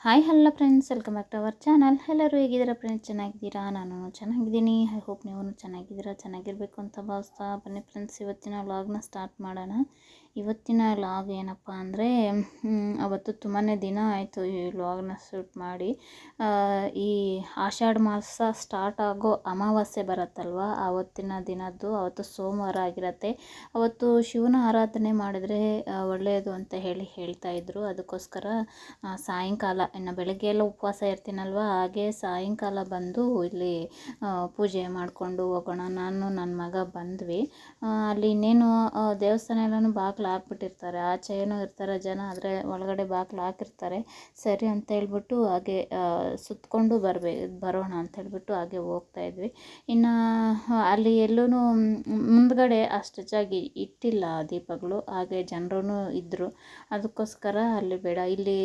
Hi hello friends, welcome back to our channel. ಎಲ್ಲರೂ ಹೇಗಿದ್ದೀರಾ friends? ಚೆನ್ನಾಗಿದ್ದೀರಾ? ನಾನು ಚೆನ್ನಾಗಿದ್ದೀನಿ. ಐ ಹೋಪ್ ನೀವು ಚೆನ್ನಾಗಿದ್ದೀರಾ, ಚೆನ್ನಾಗಿರಬೇಕು ಅಂತ ಭಾವಿಸ್ತಾ ಬನ್ನಿ ಫ್ರೆಂಡ್ಸ್, ಇವತ್ತಿನ ವ್ಲಾಗ್ನ ಸ್ಟಾರ್ಟ್ ಮಾಡೋಣ. ಇವತ್ತಿನ ವ್ಲಾಗ್ ಏನಪ್ಪ ಅಂದರೆ, ಅವತ್ತು ತುಂಬಾ ದಿನ ಆಯಿತು ಈ ವ್ಲಾಗ್ನ ಶೂಟ್ ಮಾಡಿ. ಈ ಆಷಾಢ ಮಾಸ ಸ್ಟಾರ್ಟ್ ಆಗೋ ಅಮಾವಾಸ್ಯೆ ಬರುತ್ತಲ್ವ, ಆವತ್ತಿನ ದಿನದ್ದು, ಅವತ್ತು ಸೋಮವಾರ ಆಗಿರುತ್ತೆ. ಅವತ್ತು ಶಿವನ ಆರಾಧನೆ ಮಾಡಿದರೆ ಒಳ್ಳೆಯದು ಅಂತ ಹೇಳ್ತಾಯಿದ್ರು. ಅದಕ್ಕೋಸ್ಕರ ಸಾಯಂಕಾಲ, ಇನ್ನು ಬೆಳಗ್ಗೆ ಎಲ್ಲ ಉಪವಾಸ ಇರ್ತೀನಲ್ವ, ಹಾಗೆ ಸಾಯಂಕಾಲ ಬಂದು ಇಲ್ಲಿ ಪೂಜೆ ಮಾಡಿಕೊಂಡು ಹೋಗೋಣ. ನಾನು ನನ್ನ ಮಗ ಬಂದ್ವಿ. ಅಲ್ಲಿ ಇನ್ನೇನು ದೇವಸ್ಥಾನ ಎಲ್ಲನೂ ಬಾಗಿಲು ಹಾಕ್ಬಿಟ್ಟಿರ್ತಾರೆ, ಆಚೆ ಏನೋ ಇರ್ತಾರೆ ಜನ, ಆದರೆ ಒಳಗಡೆ ಬಾಗಿಲು ಹಾಕಿರ್ತಾರೆ. ಸರಿ ಅಂತ ಹೇಳ್ಬಿಟ್ಟು ಹಾಗೆ ಸುತ್ತಕೊಂಡು ಬರೋಣ ಅಂತ ಹೇಳ್ಬಿಟ್ಟು ಹಾಗೆ ಹೋಗ್ತಾಯಿದ್ವಿ. ಇನ್ನು ಅಲ್ಲಿ ಎಲ್ಲೂ ಮುಂದ್ಗಡೆ ಅಷ್ಟು ಜಾಗ ಇಟ್ಟಿಲ್ಲ ದೀಪಗಳು, ಹಾಗೆ ಜನರೂ ಇದ್ದರು. ಅದಕ್ಕೋಸ್ಕರ ಅಲ್ಲಿ ಬೇಡ, ಇಲ್ಲಿ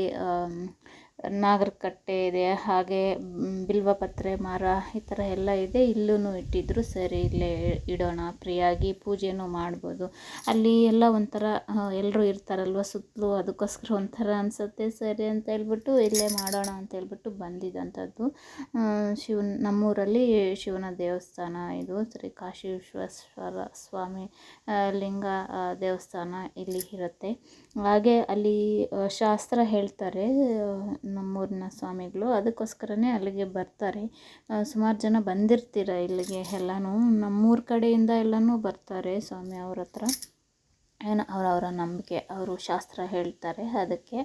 ನಾಗರಕಟ್ಟೆ ಇದೆ, ಹಾಗೆ ಬಿಲ್ವಪತ್ರೆ ಮರ ಈ ಥರ ಎಲ್ಲ ಇದೆ, ಇಲ್ಲೂ ಇಟ್ಟಿದ್ರು. ಸರಿ ಇಲ್ಲೇ ಇಡೋಣ, ಫ್ರೀಯಾಗಿ ಪೂಜೆನೂ ಮಾಡ್ಬೋದು. ಅಲ್ಲಿ ಎಲ್ಲ ಒಂಥರ ಎಲ್ಲರೂ ಇರ್ತಾರಲ್ವ ಸುತ್ತಲೂ, ಅದಕ್ಕೋಸ್ಕರ ಒಂಥರ ಅನಿಸುತ್ತೆ. ಸರಿ ಅಂತ ಹೇಳ್ಬಿಟ್ಟು ಇಲ್ಲೇ ಮಾಡೋಣ ಅಂತ ಹೇಳ್ಬಿಟ್ಟು ಬಂದಿದ್ದಂಥದ್ದು. ನಮ್ಮೂರಲ್ಲಿ ಶಿವನ ದೇವಸ್ಥಾನ ಇದು, ಶ್ರೀ ಕಾಶಿ ವಿಶ್ವೇಶ್ವರ ಸ್ವಾಮಿ ಲಿಂಗ ದೇವಸ್ಥಾನ ಇಲ್ಲಿ ಇರುತ್ತೆ. ಹಾಗೆ ಅಲ್ಲಿ ಶಾಸ್ತ್ರ ಹೇಳ್ತಾರೆ ನಮ್ಮೂರಿನ ಸ್ವಾಮಿಗಳು, ಅದಕ್ಕೋಸ್ಕರನೇ ಅಲ್ಲಿಗೆ ಬರ್ತಾರೆ. ಸುಮಾರು ಜನ ಬಂದಿರ್ತೀರ ಇಲ್ಲಿಗೆ ಎಲ್ಲನೂ, ನಮ್ಮೂರ ಕಡೆಯಿಂದ ಎಲ್ಲನೂ ಬರ್ತಾರೆ ಸ್ವಾಮಿ ಅವ್ರ ಹತ್ರ. ಏನೋ ಅವರವರ ನಂಬಿಕೆ, ಅವರು ಶಾಸ್ತ್ರ ಹೇಳ್ತಾರೆ ಅದಕ್ಕೆ.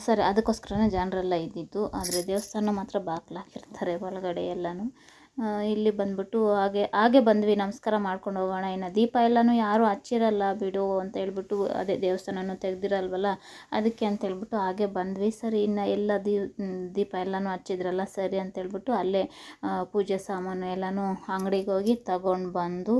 ಸರಿ, ಅದಕ್ಕೋಸ್ಕರನೇ ಜನರೆಲ್ಲ ಇದ್ದಿದ್ದು. ಆದರೆ ದೇವಸ್ಥಾನ ಮಾತ್ರ ಬಾಗಿಲು ಹಾಕಿರ್ತಾರೆ ಒಳಗಡೆ ಎಲ್ಲನೂ. ಇಲ್ಲಿ ಬಂದ್ಬಿಟ್ಟು ಹಾಗೆ ಬಂದ್ವಿ, ನಮಸ್ಕಾರ ಮಾಡ್ಕೊಂಡು ಹೋಗೋಣ. ಇನ್ನು ದೀಪ ಎಲ್ಲನೂ ಯಾರೂ ಹಚ್ಚಿರಲ್ಲ ಬಿಡು ಅಂತ ಹೇಳ್ಬಿಟ್ಟು, ಅದೇ ದೇವಸ್ಥಾನನೂ ತೆಗ್ದಿರಲ್ವಲ್ಲ, ಅದಕ್ಕೆ ಅಂತ ಹೇಳ್ಬಿಟ್ಟು ಹಾಗೆ ಬಂದ್ವಿ. ಸರಿ, ಇನ್ನು ಎಲ್ಲ ದೀಪ ಎಲ್ಲನೂ ಹಚ್ಚಿದ್ರಲ್ಲ, ಸರಿ ಅಂತ ಹೇಳ್ಬಿಟ್ಟು ಅಲ್ಲೇ ಪೂಜೆ ಸಾಮಾನು ಎಲ್ಲನೂ ಅಂಗಡಿಗೆ ಹೋಗಿ ತಗೊಂಡು ಬಂದು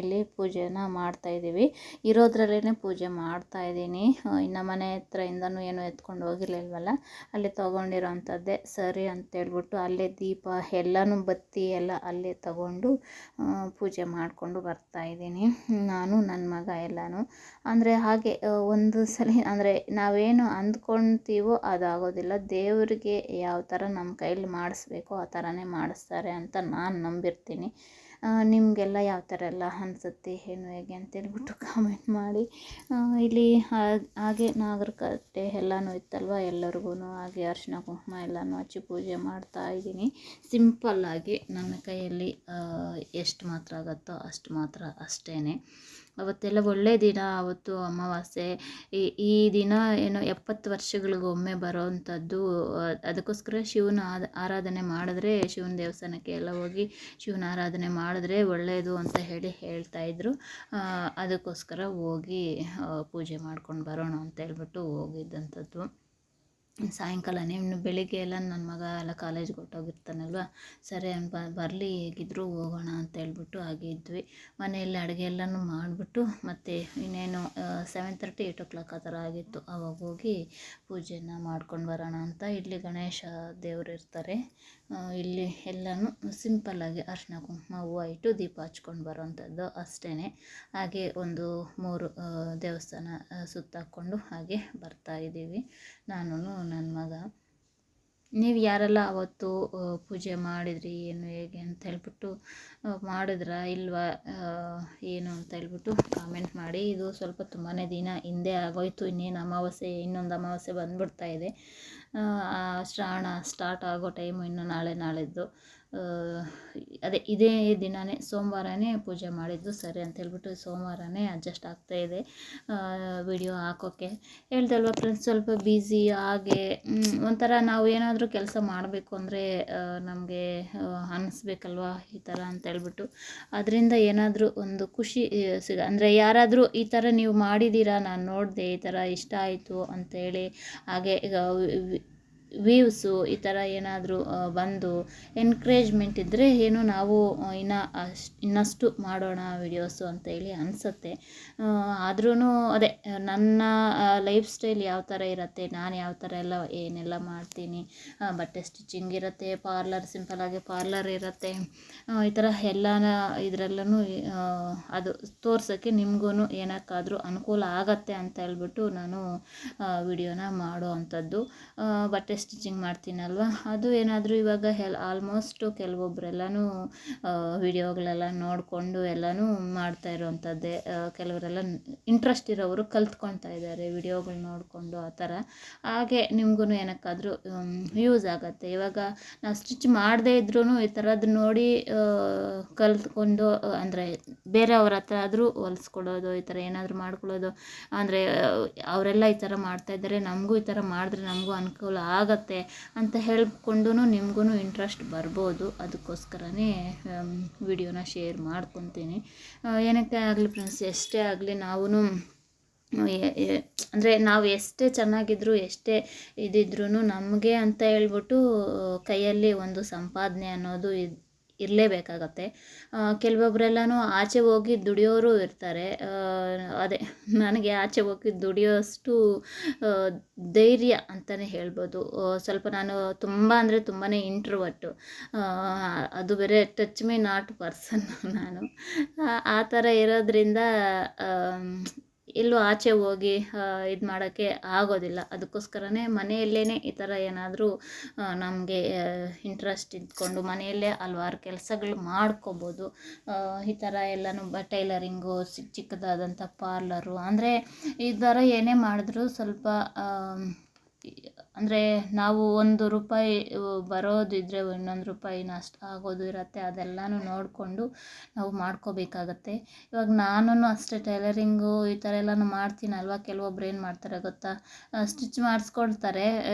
ಇಲ್ಲಿ ಪೂಜೆನ ಮಾಡ್ತಾಯಿದ್ದೀವಿ. ಇರೋದ್ರಲ್ಲೇ ಪೂಜೆ ಮಾಡ್ತಾಯಿದ್ದೀನಿ. ಇನ್ನು ಮನೆ ಹತ್ರದಿಂದನೂ ಏನೂ ಎತ್ಕೊಂಡು ಹೋಗಿರ್ಲಿಲ್ವಲ್ಲ, ಅಲ್ಲಿ ತೊಗೊಂಡಿರೋ ಅಂಥದ್ದೇ. ಸರಿ ಅಂತೇಳ್ಬಿಟ್ಟು ಅಲ್ಲೇ ದೀಪ ಎಲ್ಲನೂ ಬತ್ತಿ ಎಲ್ಲ ಅಲ್ಲೇ ತಗೊಂಡು ಪೂಜೆ ಮಾಡಿಕೊಂಡು ಬರ್ತಾಯಿದ್ದೀನಿ, ನಾನು ನನ್ನ ಮಗ ಎಲ್ಲನೂ. ಅಂದರೆ ಹಾಗೆ ಒಂದು ಸಲ ಅಂದರೆ ನಾವೇನು ಅಂದ್ಕೊಳ್ತೀವೋ ಅದಾಗೋದಿಲ್ಲ. ದೇವರಿಗೆ ಯಾವ ಥರ ನಮ್ಮ ಕೈಲಿ ಮಾಡಿಸ್ಬೇಕೋ ಆ ಥರನೇ ಮಾಡಿಸ್ತಾರೆ ಅಂತ ನಾನು ನಂಬಿರ್ತೀನಿ. ನಿಮಗೆಲ್ಲ ಯಾವ ಥರ ಎಲ್ಲ ಅನಿಸುತ್ತೆ, ಏನು ಹೇಗೆ ಅಂತೇಳ್ಬಿಟ್ಟು ಕಾಮೆಂಟ್ ಮಾಡಿ. ಇಲ್ಲಿ ಹಾಗೆ ನಾಗರಕಟ್ಟೆ ಎಲ್ಲನೂ ಇತ್ತಲ್ವ, ಎಲ್ಲರಿಗೂ ಹಾಗೆ ಅರಿಶಿನ ಕುಂಕುಮ ಎಲ್ಲನೂ ಹಚ್ಚಿ ಪೂಜೆ ಮಾಡ್ತಾಯಿದ್ದೀನಿ. ಸಿಂಪಲ್ಲಾಗಿ ನನ್ನ ಕೈಯಲ್ಲಿ ಎಷ್ಟು ಮಾತ್ರ ಆಗುತ್ತೋ ಅಷ್ಟು ಮಾತ್ರ ಅಷ್ಟೇ. ಅವತ್ತೆಲ್ಲ ಒಳ್ಳೆ ದಿನ, ಅವತ್ತು ಅಮಾವಾಸ್ಯೆ. ಈ ದಿನ ಏನೋ 70 ವರ್ಷಗಳಿಗೊಮ್ಮೆ ಬರೋವಂಥದ್ದು. ಅದಕ್ಕೋಸ್ಕರ ಶಿವನ ಆರಾಧನೆ ಮಾಡಿದ್ರೆ, ಶಿವನ ದೇವಸ್ಥಾನಕ್ಕೆ ಎಲ್ಲ ಹೋಗಿ ಶಿವನ ಆರಾಧನೆ ಮಾಡಿದ್ರೆ ಒಳ್ಳೆಯದು ಅಂತ ಹೇಳ್ತಾಯಿದ್ರು. ಅದಕ್ಕೋಸ್ಕರ ಹೋಗಿ ಪೂಜೆ ಮಾಡ್ಕೊಂಡು ಬರೋಣ ಅಂತ ಹೇಳ್ಬಿಟ್ಟು ಹೋಗಿದ್ದಂಥದ್ದು. ಸಾಯಂಕಾಲನೇ, ಇನ್ನು ಬೆಳಿಗ್ಗೆ ಎಲ್ಲ ನನ್ನ ಮಗ ಎಲ್ಲ ಕಾಲೇಜ್ಗೆ ಹೊರ್ಟೋಗಿರ್ತಾನಲ್ವ, ಸರಿ ಬರಲಿ ಹೇಗಿದ್ದರೂ ಹೋಗೋಣ ಅಂತ ಹೇಳ್ಬಿಟ್ಟು ಹಾಗೆ ಇದ್ವಿ. ಮನೆಯಲ್ಲಿ ಅಡುಗೆ ಎಲ್ಲನೂ ಮಾಡಿಬಿಟ್ಟು ಮತ್ತು ಇನ್ನೇನು 7:30 8 o'clock ಆ ಥರ ಆಗಿತ್ತು. ಆವಾಗ ಹೋಗಿ ಪೂಜೆನ ಮಾಡ್ಕೊಂಡು ಬರೋಣ ಅಂತ. ಇಲ್ಲಿ ಗಣೇಶ ದೇವರು ಇರ್ತಾರೆ. ಇಲ್ಲಿ ಎಲ್ಲನೂ ಸಿಂಪಲ್ಲಾಗಿ ಅರಿಶಿನ ಕುಂಕುಮ ಹೂವು ಇಟ್ಟು ದೀಪ ಹಚ್ಕೊಂಡು ಬರೋವಂಥದ್ದು ಅಷ್ಟೇ. ಹಾಗೆ ಒಂದು 3 ದೇವಸ್ಥಾನ ಸುತ್ತಾಕ್ಕೊಂಡು ಹಾಗೆ ಬರ್ತಾಯಿದ್ದೀವಿ ನಾನು ನನ್ನ ಮಗ. ನೀವು ಯಾರೆಲ್ಲ ಅವತ್ತು ಪೂಜೆ ಮಾಡಿದ್ರಿ, ಏನು ಹೇಗೆ ಅಂತ ಹೇಳ್ಬಿಟ್ಟು ಮಾಡಿದ್ರಾ ಇಲ್ವಾ ಏನು ಅಂತ ಹೇಳ್ಬಿಟ್ಟು ಕಾಮೆಂಟ್ ಮಾಡಿ. ಇದು ಸ್ವಲ್ಪ ತುಂಬಾ ದಿನ ಹಿಂದೆ ಆಗೋಯ್ತು. ಇನ್ನೇನು ಅಮಾವಾಸ್ಯೆ, ಇನ್ನೊಂದು ಅಮಾವಾಸ್ಯೆ ಬಂದ್ಬಿಡ್ತಾ ಇದೆ. ಶ್ರಾವಣ ಸ್ಟಾರ್ಟ್ ಆಗೋ ಟೈಮು ಇನ್ನು ನಾಳೆದ್ದು. ಅದೇ ಇದೇ ದಿನವೇ ಸೋಮವಾರನೇ ಪೂಜೆ ಮಾಡಿದ್ದು. ಸರಿ ಅಂತ ಹೇಳ್ಬಿಟ್ಟು ಸೋಮವಾರನೇ ಅಡ್ಜಸ್ಟ್ ಆಗ್ತಾಯಿದೆ ವಿಡಿಯೋ ಹಾಕೋಕ್ಕೆ. ಹೇಳ್ದಲ್ವ ಫ್ರೆಂಡ್ಸ್, ಸ್ವಲ್ಪ ಬ್ಯುಸಿ. ಹಾಗೆ ಒಂಥರ ನಾವು ಏನಾದರೂ ಕೆಲಸ ಮಾಡಬೇಕು ಅಂದರೆ ನಮಗೆ ಅನ್ನಿಸ್ಬೇಕಲ್ವ ಈ ಥರ ಅಂತ ಹೇಳ್ಬಿಟ್ಟು, ಅದರಿಂದ ಏನಾದರೂ ಒಂದು ಖುಷಿ ಅಂದರೆ ಯಾರಾದರೂ ಈ ಥರ ನೀವು ಮಾಡಿದ್ದೀರಾ, ನಾನು ನೋಡಿದೆ, ಈ ಥರ ಇಷ್ಟ ಆಯಿತು ಅಂತೇಳಿ, ಹಾಗೆ ಈಗ ವ್ಯೂವ್ಸು ಈ ಥರ ಏನಾದರೂ ಬಂದು ಎನ್ಕರೇಜ್ಮೆಂಟ್ ಇದ್ದರೆ ಏನು ನಾವು ಇನ್ನಷ್ಟು ಮಾಡೋಣ ವಿಡಿಯೋಸು ಅಂತೇಳಿ ಅನಿಸುತ್ತೆ. ಆದ್ರೂ ಅದೇ ನನ್ನ ಲೈಫ್ ಸ್ಟೈಲ್ ಯಾವ ಥರ ಇರುತ್ತೆ, ನಾನು ಯಾವ ಥರ ಏನೆಲ್ಲ ಮಾಡ್ತೀನಿ, ಬಟ್ಟೆ ಸ್ಟಿಚಿಂಗ್ ಇರುತ್ತೆ, ಸಿಂಪಲಾಗಿ ಪಾರ್ಲರ್ ಇರುತ್ತೆ, ಈ ಥರ ಎಲ್ಲನ ಇದರಲ್ಲೂ ಅದು ತೋರ್ಸೋಕ್ಕೆ ನಿಮಗೂ ಏನಕ್ಕಾದರೂ ಅನುಕೂಲ ಆಗತ್ತೆ ಅಂತ ಹೇಳ್ಬಿಟ್ಟು ನಾನು ವಿಡಿಯೋನ ಮಾಡೋ ಅಂಥದ್ದು. ಬಟ್ಟೆ ಸ್ಟಿಚಿಂಗ್ ಮಾಡ್ತೀನಲ್ವ, ಅದು ಏನಾದರೂ ಇವಾಗ ಆಲ್ಮೋಸ್ಟು ಕೆಲವೊಬ್ಬರೆಲ್ಲನೂ ವಿಡಿಯೋಗಳೆಲ್ಲ ನೋಡಿಕೊಂಡು ಎಲ್ಲನೂ ಮಾಡ್ತಾ ಇರೋವಂಥದ್ದೇ. ಕೆಲವರೆಲ್ಲ ಇಂಟ್ರೆಸ್ಟ್ ಇರೋರು ಕಲ್ತ್ಕೊಳ್ತಾ ಇದ್ದಾರೆ ವಿಡಿಯೋಗಳು ನೋಡಿಕೊಂಡು ಆ ಥರ. ಹಾಗೆ ನಿಮಗೂ ಏನಕ್ಕಾದರೂ ಯೂಸ್ ಆಗುತ್ತೆ. ಇವಾಗ ನಾವು ಸ್ಟಿಚ್ ಮಾಡದೇ ಇದ್ರೂ ಈ ಥರದ್ದು ನೋಡಿ ಕಲ್ತ್ಕೊಂಡು, ಅಂದರೆ ಬೇರೆಯವ್ರ ಹತ್ರ ಆದರೂ ಹೊಲಿಸ್ಕೊಡೋದು, ಈ ಥರ ಏನಾದರೂ ಮಾಡ್ಕೊಳ್ಳೋದು, ಅಂದರೆ ಅವರೆಲ್ಲ ಈ ಥರ ಮಾಡ್ತಾಯಿದ್ದಾರೆ, ನಮಗೂ ಈ ಥರ ಮಾಡಿದ್ರೆ ನಮಗೂ ಅನುಕೂಲ ಆಗತ್ತೆ ಅಂತ ಹೇಳ್ಕೊಂಡು ನಿಮಗೂ ಇಂಟ್ರೆಸ್ಟ್ ಬರ್ಬೋದು. ಅದಕ್ಕೋಸ್ಕರನೇ ವಿಡಿಯೋನ ಶೇರ್ ಮಾಡ್ಕೊತೀನಿ. ಏನಕ್ಕೆ ಆಗಲಿ ಫ್ರೆಂಡ್ಸ್, ಎಷ್ಟೇ ಆಗಲಿ ನಾವು ಅಂದರೆ ನಾವು ಎಷ್ಟೇ ಚೆನ್ನಾಗಿದ್ರು ಎಷ್ಟೇ ಇದಿದ್ರೂ ನಮಗೆ ಅಂತ ಹೇಳ್ಬಿಟ್ಟು ಕೈಯಲ್ಲಿ ಒಂದು ಸಂಪಾದನೆ ಅನ್ನೋದು ಇರಲೇಬೇಕಾಗತ್ತೆ. ಕೆಲವೊಬ್ಬರೆಲ್ಲನೂ ಆಚೆ ಹೋಗಿ ದುಡಿಯೋರು ಇರ್ತಾರೆ. ಅದೇ ನನಗೆ ಆಚೆ ಹೋಗಿ ದುಡಿಯೋಷ್ಟು ಧೈರ್ಯ ಅಂತಲೇ ಹೇಳ್ಬೋದು. ಸ್ವಲ್ಪ ನಾನು ತುಂಬ ಅಂದರೆ ತುಂಬಾ ಇಂಟ್ರೋವರ್ಟು. ಅದು ಬೇರೆ ಟಚ್ ಮೀ ನಾಟ್ ಪರ್ಸನ್ ನಾನು. ಆ ಥರ ಇರೋದ್ರಿಂದ ಎಲ್ಲೂ ಆಚೆ ಹೋಗಿ ಇದು ಮಾಡೋಕ್ಕೆ ಆಗೋದಿಲ್ಲ. ಅದಕ್ಕೋಸ್ಕರನೇ ಮನೆಯಲ್ಲೇ ಈ ಥರ ಏನಾದರೂ ನಮಗೆ ಇಂಟ್ರೆಸ್ಟ್ ಇದ್ಕೊಂಡು ಮನೆಯಲ್ಲೇ ಹಲ್ವಾರು ಕೆಲಸಗಳು ಮಾಡ್ಕೋಬೋದು. ಈ ಥರ ಎಲ್ಲನೂ ಟೈಲರಿಂಗು, ಚಿಕ್ಕದಾದಂಥ ಪಾರ್ಲರು, ಅಂದರೆ ಈ ಥರ ಏನೇ ಮಾಡಿದ್ರೂ ಸ್ವಲ್ಪ ಅಂದರೆ ನಾವು ₹1 ಬರೋದಿದ್ದರೆ ₹1 ನಷ್ಟ ಆಗೋದು ಇರುತ್ತೆ. ಅದೆಲ್ಲನೂ ನೋಡಿಕೊಂಡು ನಾವು ಮಾಡ್ಕೋಬೇಕಾಗತ್ತೆ. ಇವಾಗ ನಾನು ಅಷ್ಟೇ ಟೈಲರಿಂಗು ಈ ಥರ ಎಲ್ಲನೂ ಮಾಡ್ತೀನಲ್ವ. ಕೆಲವೊಬ್ರು ಏನು ಮಾಡ್ತಾರೆ ಗೊತ್ತಾ, ಸ್ಟಿಚ್ ಮಾಡಿಸ್ಕೊಳ್ತಾರೆ.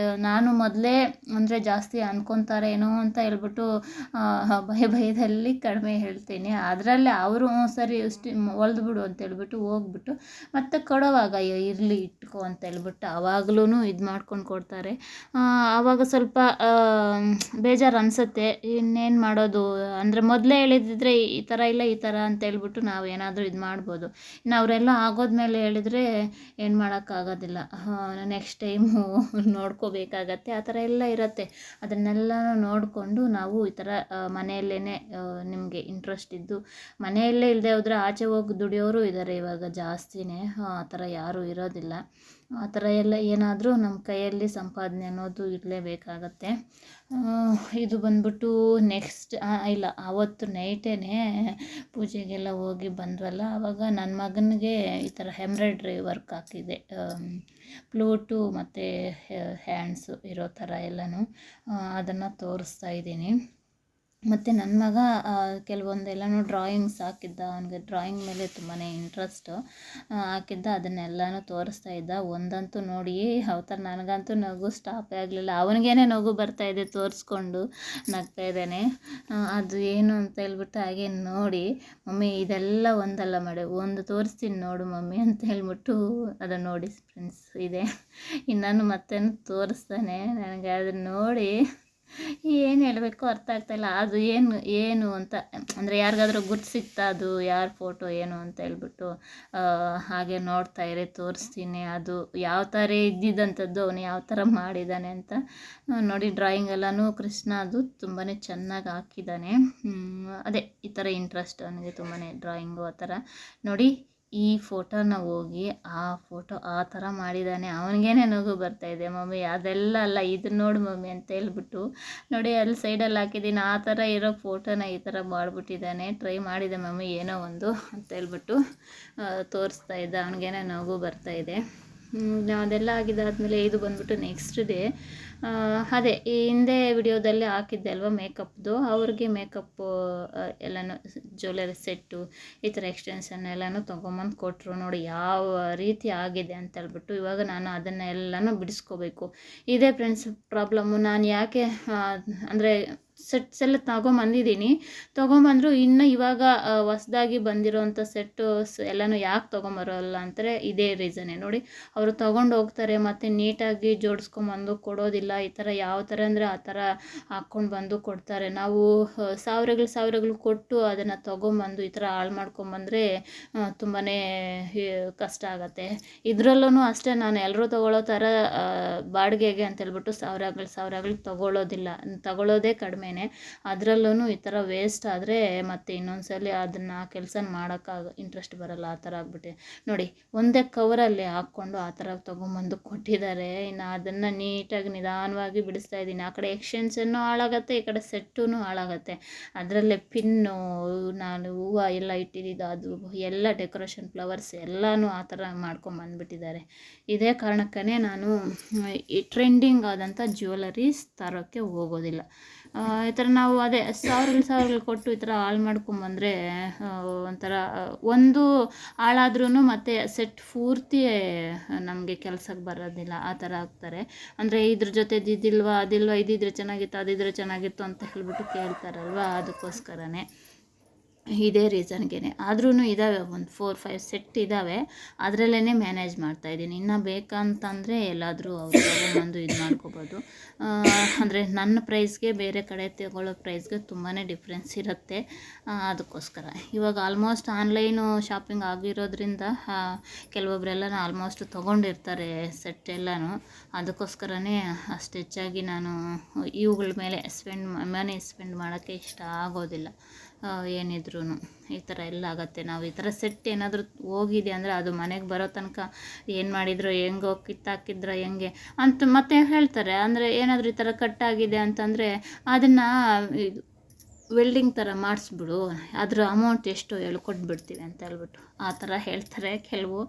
ನಾನು ಮೊದಲೇ ಅಂದರೆ ಜಾಸ್ತಿ ಅಂದ್ಕೊತಾರೇನೋ ಅಂತ ಹೇಳ್ಬಿಟ್ಟು ಭಯದಲ್ಲಿ ಕಡಿಮೆ ಹೇಳ್ತೀನಿ. ಅದರಲ್ಲೇ ಅವರು ಸರಿ ಹೊಲ್ದ್ಬಿಡು ಅಂತ ಹೇಳ್ಬಿಟ್ಟು ಹೋಗ್ಬಿಟ್ಟು ಮತ್ತೆ ಕೊಡೋವಾಗ ಇರಲಿ ಇಟ್ಕೊ ಅಂತ ಹೇಳ್ಬಿಟ್ಟು ಆವಾಗ್ಲೂ ಇದು ಮಾಡ್ಕೊಂಡು ಕೊಡ್ತಾರೆ. ಆವಾಗ ಸ್ವಲ್ಪ ಬೇಜಾರು ಅನಿಸುತ್ತೆ. ಇನ್ನೇನು ಮಾಡೋದು, ಅಂದರೆ ಮೊದಲೇ ಹೇಳಿದಿದ್ರೆ ಈ ಥರ ಇಲ್ಲ ಈ ಥರ ಅಂತ ಹೇಳ್ಬಿಟ್ಟು ನಾವು ಏನಾದರೂ ಇದು ಮಾಡ್ಬೋದು. ಇನ್ನು ಅವರೆಲ್ಲ ಆಗೋದ್ಮೇಲೆ ಹೇಳಿದರೆ ಏನು ಮಾಡೋಕ್ಕಾಗೋದಿಲ್ಲ. ನೆಕ್ಸ್ಟ್ ಟೈಮು ನೋಡ್ಕೋಬೇಕಾಗತ್ತೆ. ಆ ಥರ ಎಲ್ಲ ಇರುತ್ತೆ. ಅದನ್ನೆಲ್ಲ ನೋಡಿಕೊಂಡು ನಾವು ಈ ಥರ ಮನೆಯಲ್ಲೇ ನಿಮಗೆ ಇಂಟ್ರೆಸ್ಟ್ ಇದ್ದು ಮನೆಯಲ್ಲೇ ಇಲ್ಲದೆ ಹೋದರೆ ಆಚೆ ಹೋಗಿ ದುಡಿಯೋರು ಇದ್ದಾರೆ ಇವಾಗ ಜಾಸ್ತಿನೇ. ಆ ಥರ ಯಾರೂ ಇರೋದಿಲ್ಲ. ಆ ಥರ ಎಲ್ಲ ಏನಾದರೂ ನಮ್ಮ ಕೈಯಲ್ಲಿ ಸಂಪಾದನೆ ಅನ್ನೋದು ಇರಲೇಬೇಕಾಗತ್ತೆ. ಇದು ಬಂದ್ಬಿಟ್ಟು ನೆಕ್ಸ್ಟ್ ಇಲ್ಲ, ಆವತ್ತು ನೈಟೇ ಪೂಜೆಗೆಲ್ಲ ಹೋಗಿ ಬಂದ್ರಲ್ಲ, ಆವಾಗ ನನ್ನ ಮಗನಿಗೆ ಈ ಥರ ಎಂಬ್ರಾಯ್ಡ್ರಿ ವರ್ಕ್ ಹಾಕಿದೆ. ಫ್ಲೂಟು ಮತ್ತು ಹ್ಯಾಂಡ್ಸು ಇರೋ ಥರ ಎಲ್ಲನೂ ಅದನ್ನು ತೋರಿಸ್ತಾ ಇದ್ದೀನಿ. ಮತ್ತು ನನ್ನ ಮಗ ಕೆಲವೊಂದೆಲ್ಲನೂ ಡ್ರಾಯಿಂಗ್ಸ್ ಹಾಕಿದ್ದ. ಅವನಿಗೆ ಡ್ರಾಯಿಂಗ್ ಮೇಲೆ ತುಂಬಾ ಇಂಟ್ರೆಸ್ಟು. ಹಾಕಿದ್ದ, ಅದನ್ನೆಲ್ಲನೂ ತೋರಿಸ್ತಾ ಇದ್ದ. ಒಂದಂತೂ ನೋಡಿ ಅವತ್ತರ ನನಗಂತೂ ನಗು ಸ್ಟಾಪೇ ಆಗಲಿಲ್ಲ. ಅವನಿಗೇನೆ ನಗು ಬರ್ತಾಯಿದೆ, ತೋರಿಸ್ಕೊಂಡು ನಗ್ತಾ ಇದ್ದಾನೆ. ಅದು ಏನು ಅಂತ ಹೇಳ್ಬಿಟ್ಟು ಹಾಗೆ ನೋಡಿ, ಮಮ್ಮಿ ಇದೆಲ್ಲ ಒಂದಲ್ಲ ಮಾಡಿ ಒಂದು ತೋರಿಸ್ತೀನಿ ನೋಡು ಮಮ್ಮಿ ಅಂತ ಹೇಳ್ಬಿಟ್ಟು ಅದನ್ನು ನೋಡಿ ಫ್ರೆಂಡ್ಸ್ ಇದೆ. ಇನ್ನೂ ಮತ್ತೇನು ತೋರಿಸ್ತಾನೆ. ನನಗೆ ಅದನ್ನು ನೋಡಿ ಏನು ಹೇಳಬೇಕು ಅರ್ಥ ಆಗ್ತಾಯಿಲ್ಲ. ಅದು ಏನು ಅಂತ ಅಂದರೆ ಯಾರಿಗಾದ್ರೂ ಗುರ್ತು ಸಿಗ್ತಾ ಅದು ಯಾರ ಫೋಟೋ ಏನು ಅಂತ ಹೇಳ್ಬಿಟ್ಟು ಹಾಗೆ ನೋಡ್ತಾ ಇರಿ, ತೋರಿಸ್ತೀನಿ. ಅದು ಯಾವ ಥರ ಇದ್ದಿದ್ದಂಥದ್ದು, ಅವನು ಯಾವ ಥರ ಮಾಡಿದ್ದಾನೆ ಅಂತ ನೋಡಿ. ಡ್ರಾಯಿಂಗ್ ಎಲ್ಲನೂ ಕೃಷ್ಣ ಅದು ತುಂಬಾ ಚೆನ್ನಾಗಿ ಹಾಕಿದ್ದಾನೆ. ಅದೇ ಈ ಥರ ಇಂಟ್ರೆಸ್ಟ್ ಅವನಿಗೆ ತುಂಬಾ ಡ್ರಾಯಿಂಗು ಆ ಥರ ನೋಡಿ. ಈ ಫೋಟೋನ ಹೋಗಿ ಆ ಫೋಟೋ ಆ ಥರ ಮಾಡಿದ್ದಾನೆ. ಅವನಿಗೇನೆ ನಗು ಬರ್ತಾಯಿದೆ. ಮಮ್ಮಿ ಅದೆಲ್ಲ ಅಲ್ಲ, ಇದನ್ನ ನೋಡು ಮಮ್ಮಿ ಅಂತ ಹೇಳ್ಬಿಟ್ಟು ನೋಡಿ ಅಲ್ಲಿ ಸೈಡಲ್ಲಿ ಹಾಕಿದ್ದೀನಿ. ಆ ಥರ ಇರೋ ಫೋಟೋನ ಈ ಥರ ಮಾಡಿಬಿಟ್ಟಿದ್ದಾನೆ. ಟ್ರೈ ಮಾಡಿದೆ ಮಮ್ಮಿ ಏನೋ ಒಂದು ಅಂತ ಹೇಳ್ಬಿಟ್ಟು ತೋರಿಸ್ತಾ ಇದ್ದ. ಅವನಿಗೇನೆ ನಗು ಬರ್ತಾಯಿದೆ. ಅದೆಲ್ಲ ಆಗಿದ್ದಾದಮೇಲೆ ಇದು ಬಂದ್ಬಿಟ್ಟು ನೆಕ್ಸ್ಟ್ ಡೇ ಅದೇ ಈ ಹಿಂದೆ ವಿಡಿಯೋದಲ್ಲಿ ಹಾಕಿದ್ದೆ ಅಲ್ವ ಮೇಕಪ್ದು, ಅವ್ರಿಗೆ ಮೇಕಪ್ಪು ಎಲ್ಲನೂ ಜ್ಯುವೆಲರಿ ಸೆಟ್ಟು ಈ ಥರ ಎಕ್ಸ್ಟೆನ್ಷನ್ ಎಲ್ಲನೂ ತೊಗೊಂಬಂದು ಕೊಟ್ಟರು. ನೋಡಿ ಯಾವ ರೀತಿ ಆಗಿದೆ ಅಂತ ಹೇಳ್ಬಿಟ್ಟು ಇವಾಗ ನಾನು ಅದನ್ನೆಲ್ಲನೂ ಬಿಡಿಸ್ಕೋಬೇಕು. ಇದೇ ಫ್ರೆಂಡ್ಸ್ ಪ್ರಾಬ್ಲಮ್ಮು. ನಾನು ಯಾಕೆ ಅಂದರೆ ಸೆಟ್ಸ್ ಎಲ್ಲ ತೊಗೊಂಬಂದಿದ್ದೀನಿ. ತೊಗೊಂಬಂದರು ಇನ್ನು ಇವಾಗ ಹೊಸ್ದಾಗಿ ಬಂದಿರೋಂಥ ಸೆಟ್ಟುಸ್ ಎಲ್ಲನೂ ಯಾಕೆ ತೊಗೊಂಬರೋಲ್ಲ ಅಂತಾರೆ, ಇದೇ ರೀಸನ್ನೇ ನೋಡಿ. ಅವರು ತೊಗೊಂಡು ಹೋಗ್ತಾರೆ ಮತ್ತು ನೀಟಾಗಿ ಜೋಡಿಸ್ಕೊಂಬಂದು ಕೊಡೋದಿಲ್ಲ. ಈ ಥರ ಯಾವ ಥರ ಅಂದರೆ ಆ ಥರ ಹಾಕ್ಕೊಂಡು ಬಂದು ಕೊಡ್ತಾರೆ. ನಾವು ಸಾವಿರಗಳು ಕೊಟ್ಟು ಅದನ್ನು ತೊಗೊಂಬಂದು ಈ ಥರ ಹಾಳು ಮಾಡ್ಕೊಂಬಂದರೆ ತುಂಬಾ ಕಷ್ಟ ಆಗುತ್ತೆ. ಇದರಲ್ಲೂ ಅಷ್ಟೇ, ನಾನು ಎಲ್ಲರೂ ತೊಗೊಳ್ಳೋ ಥರ ಬಾಡಿಗೆಗೆ ಅಂತೇಳ್ಬಿಟ್ಟು ಸಾವಿರಗಳು ತಗೊಳ್ಳೋದೇ ಕಡಿಮೆನೇ. ಅದರಲ್ಲೂ ಈ ಥರ ವೇಸ್ಟ್ ಆದರೆ ಮತ್ತು ಇನ್ನೊಂದ್ಸಲಿ ಅದನ್ನು ಕೆಲಸ ಮಾಡೋಕ್ಕಾಗ ಇಂಟ್ರೆಸ್ಟ್ ಬರೋಲ್ಲ, ಆ ಥರ ಆಗ್ಬಿಟ್ಟಿದೆ ನೋಡಿ. ಒಂದೇ ಕವರಲ್ಲಿ ಹಾಕ್ಕೊಂಡು ಆ ಥರ ತೊಗೊಂಬಂದು ಕೊಟ್ಟಿದ್ದಾರೆ. ಇನ್ನು ಅದನ್ನು ನೀಟಾಗಿ ನಿಧಾನವಾಗಿ ಬಿಡಿಸ್ತಾ ಇದ್ದೀನಿ. ಆ ಕಡೆ ಎಕ್ಸ್ಟೆನ್ಷನ್ನು ಹಾಳಾಗತ್ತೆ, ಈ ಕಡೆ ಸೆಟ್ಟೂ ಹಾಳಾಗತ್ತೆ. ಅದರಲ್ಲೇ ಪಿನ್ನು, ನಾನು ಹೂವು ಎಲ್ಲ ಇಟ್ಟಿದ್ದು ಅದು ಎಲ್ಲ ಡೆಕೋರೇಷನ್ ಫ್ಲವರ್ಸ್ ಎಲ್ಲನೂ ಆ ಥರ ಮಾಡ್ಕೊಂಬಂದ್ಬಿಟ್ಟಿದ್ದಾರೆ. ಇದೇ ಕಾರಣಕ್ಕೇ ನಾನು ಈ ಟ್ರೆಂಡಿಂಗ್ ಆದಂಥ ಜ್ಯುವೆಲರೀಸ್ ತರೋಕ್ಕೆ ಹೋಗೋದಿಲ್ಲ. ಈ ಥರ ನಾವು ಅದೇ ಸಾವಿರಗಳು ಕೊಟ್ಟು ಈ ಥರ ಹಾಳು ಮಾಡ್ಕೊಂಬಂದರೆ ಒಂಥರ ಒಂದು ಹಾಳಾದ್ರೂ ಮತ್ತು ಸೆಟ್ ಪೂರ್ತಿ ನಮಗೆ ಕೆಲ್ಸಕ್ಕೆ ಬರೋದಿಲ್ಲ, ಆ ಥರ ಆಗ್ತಾರೆ. ಅಂದರೆ ಇದ್ರ ಜೊತೆ ಅದಿಲ್ವಾ ಇದಿದ್ರೆ ಚೆನ್ನಾಗಿತ್ತು ಅಂತ ಹೇಳ್ಬಿಟ್ಟು ಕೇಳ್ತಾರಲ್ವ, ಅದಕ್ಕೋಸ್ಕರನೇ ಇದೇ ರೀಸನ್ಗೆ. ಆದ್ರೂ ಇದ್ದಾವೆ, ಒಂದು 4-5 ಸೆಟ್ ಇದ್ದಾವೆ. ಅದರಲ್ಲೇ ಮ್ಯಾನೇಜ್ ಮಾಡ್ತಾಯಿದ್ದೀನಿ. ಇನ್ನು ಬೇಕಂತಂದರೆ ಎಲ್ಲಾದರೂ ಅವ್ರು ತೊಗೊಂಬಂದು ಇದು ಮಾಡ್ಕೋಬೋದು. ಅಂದರೆ ನನ್ನ ಪ್ರೈಸ್ಗೆ ಬೇರೆ ಕಡೆ ತಗೊಳ್ಳೋ ಪ್ರೈಸ್ಗೆ ತುಂಬಾ ಡಿಫ್ರೆನ್ಸ್ ಇರುತ್ತೆ. ಅದಕ್ಕೋಸ್ಕರ ಇವಾಗ ಆಲ್ಮೋಸ್ಟ್ ಆನ್ಲೈನು ಶಾಪಿಂಗ್ ಆಗಿರೋದ್ರಿಂದ ಕೆಲವೊಬ್ಬರೆಲ್ಲ ಆಲ್ಮೋಸ್ಟ್ ತೊಗೊಂಡಿರ್ತಾರೆ ಸೆಟ್ ಎಲ್ಲನೂ. ಅದಕ್ಕೋಸ್ಕರನೇ ಅಷ್ಟು ಹೆಚ್ಚಾಗಿ ನಾನು ಇವುಗಳ ಮೇಲೆ ಮನಿ ಸ್ಪೆಂಡ್ ಮಾಡೋಕ್ಕೆ ಇಷ್ಟ ಆಗೋದಿಲ್ಲ. ಏನಿದ್ರೂ ಈ ಥರ ಎಲ್ಲ ಆಗುತ್ತೆ. ನಾವು ಈ ಥರ ಸೆಟ್ ಏನಾದರೂ ಹೋಗಿದೆ ಅಂದರೆ ಅದು ಮನೆಗೆ ಬರೋ ತನಕ ಏನು ಮಾಡಿದ್ರು, ಹೆಂಗೋ ಕಿತ್ತಾಕಿದ್ರು ಹೆಂಗೆ ಅಂತ ಮತ್ತೆ ಹೇಳ್ತಾರೆ. ಅಂದರೆ ಏನಾದರೂ ಈ ಥರ ಕಟ್ಟಾಗಿದೆ ಅಂತಂದರೆ ಅದನ್ನು ಇದು ವೆಲ್ಡಿಂಗ್ ಥರ ಮಾಡಿಸ್ಬಿಡು, ಅದ್ರ ಅಮೌಂಟ್ ಎಷ್ಟು ಹೇಳು ಕೊಟ್ಬಿಡ್ತೀವಿ ಅಂತ ಹೇಳ್ಬಿಟ್ಟು ಆ ಥರ ಹೇಳ್ತಾರೆ ಕೆಲವು.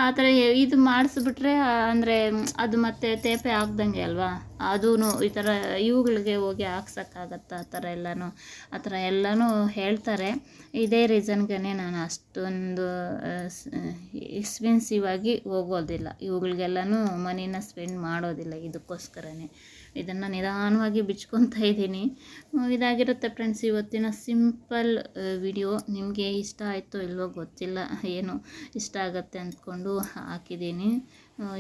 ಆ ಥರ ಇದು ಮಾಡಿಸ್ಬಿಟ್ರೆ ಅಂದರೆ ಅದು ಮತ್ತೆ ತೇಪೆ ಆಗ್ದಂಗೆ ಅಲ್ವಾ, ಅದೂ ಈ ಥರ ಇವುಗಳಿಗೆ ಹೋಗಿ ಹಾಕ್ಸೋಕ್ಕಾಗತ್ತೆ, ಆ ಥರ ಎಲ್ಲನೂ ಹೇಳ್ತಾರೆ. ಇದೇ ರೀಸನ್ಗೆ ನಾನು ಅಷ್ಟೊಂದು ಎಕ್ಸ್ಪೆನ್ಸಿವ್ ಆಗಿ ಹೋಗೋದಿಲ್ಲ, ಇವುಗಳಿಗೆಲ್ಲನೂ ಮನಿನ ಸ್ಪೆಂಡ್ ಮಾಡೋದಿಲ್ಲ. ಇದಕ್ಕೋಸ್ಕರನೇ ಇದನ್ನು ನಿಧಾನವಾಗಿ ಬಿಚ್ಕೊತಾ ಇದ್ದೀನಿ. ಇದಾಗಿರುತ್ತೆ ಫ್ರೆಂಡ್ಸ್ ಇವತ್ತಿನ ಸಿಂಪಲ್ ವಿಡಿಯೋ. ನಿಮಗೆ ಇಷ್ಟ ಆಯಿತೋ ಇಲ್ವೋ ಗೊತ್ತಿಲ್ಲ, ಏನು ಇಷ್ಟ ಆಗುತ್ತೆ ಅಂದ್ಕೊಂಡು ಹಾಕಿದ್ದೀನಿ.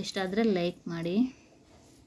ಇಷ್ಟ ಆದರೆ ಲೈಕ್ ಮಾಡಿ.